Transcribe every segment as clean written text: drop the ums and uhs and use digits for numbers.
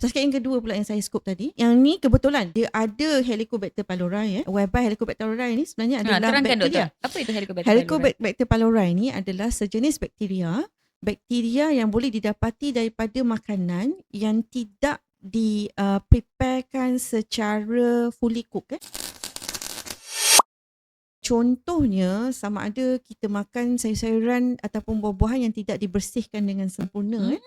Pesakit yang kedua pula yang saya skop tadi, yang ni kebetulan dia ada Helicobacter pylori whereby Helicobacter pylori ni sebenarnya adalah Terangkan doktor, bakteria. apa itu Helicobacter pylori? Helicobacter pylori ni adalah sejenis bakteria yang boleh didapati daripada makanan yang tidak preparekan secara fully cook. Contohnya sama ada kita makan sayur-sayuran ataupun buah-buahan yang tidak dibersihkan dengan sempurna.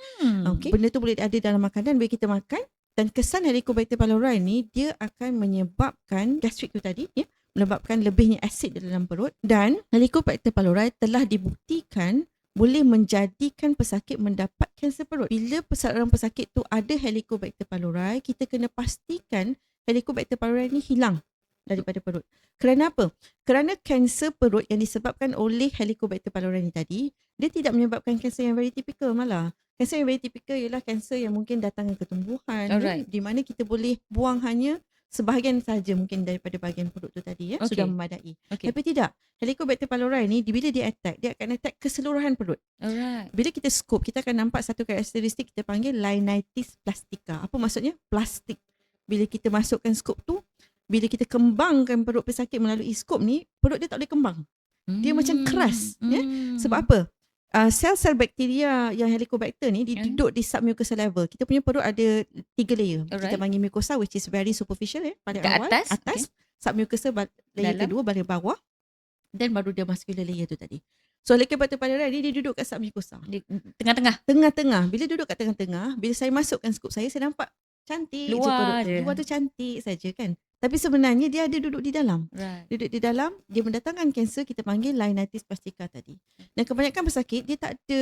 Okey, benda tu boleh ada dalam makanan bila kita makan, dan kesan Helicobacter pylori ni dia akan menyebabkan gastrik tu tadi, menyebabkan lebihnya asid di dalam perut, dan Helicobacter pylori telah dibuktikan boleh menjadikan pesakit mendapat kanser perut. Bila seorang pesakit tu ada Helicobacter pylori, kita kena pastikan Helicobacter pylori ni hilang daripada perut. Kerana apa? Kerana kanser perut yang disebabkan oleh Helicobacter pylori ni tadi, dia tidak menyebabkan kanser yang very typical malah. Kanser yang very typical ialah kanser yang mungkin datang dari ketumbuhan, di mana kita boleh buang hanya sebahagian saja mungkin daripada bahagian perut tu tadi, sudah memadai. Tapi tidak. Helicobacter pylori ni bila dia attack, dia akan attack keseluruhan perut. Bila kita scope, kita akan nampak satu karakteristik kita panggil Linitis plastica. Apa maksudnya? Plastik. Bila kita masukkan scope tu, bila kita kembangkan perut pesakit melalui skop ni, perut dia tak boleh kembang. Dia macam keras. Sebab apa? Sel-sel bakteria yang Helicobacter ni duduk di submucosal level. Kita punya perut ada 3 layer. Kita panggil mucosa, which is very superficial, paling awal. Atas. Submucosal layer kedua, bahagian bawah. Dan baru dia muscular layer tu tadi. So Helicobacter pylori ni dia duduk kat submucosa. Di tengah-tengah. Tengah-tengah. Bila duduk kat tengah-tengah, bila saya masukkan skop saya nampak cantik luar je perut tu. Luar tu cantik saja kan. Tapi sebenarnya dia ada duduk di dalam. Duduk di dalam, dia mendatangkan kanser, kita panggil Linitis plastica tadi. Dan kebanyakan pesakit, dia tak ada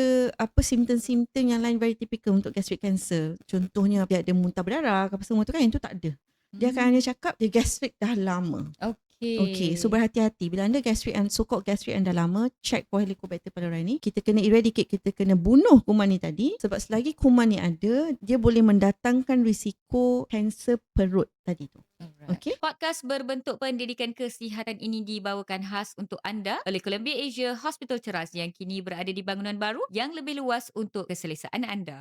simptom-simptom yang lain very typical untuk gastric cancer. Contohnya, dia ada muntah berdarah, apa semua tu kan, yang tu tak ada. Dia akan hanya cakap, dia gastric dah lama. Okay, so berhati-hati. Bila anda gastric and so-called gastric and dah lama, check for Helicobacter pylori ni. Kita kena eradicate, kita kena bunuh kuman ni tadi. Sebab selagi kuman ni ada, dia boleh mendatangkan risiko kanser perut tadi tu. Okay. Podcast berbentuk pendidikan kesihatan ini dibawakan khas untuk anda oleh Columbia Asia Hospital Ceras yang kini berada di bangunan baru yang lebih luas untuk keselesaan anda.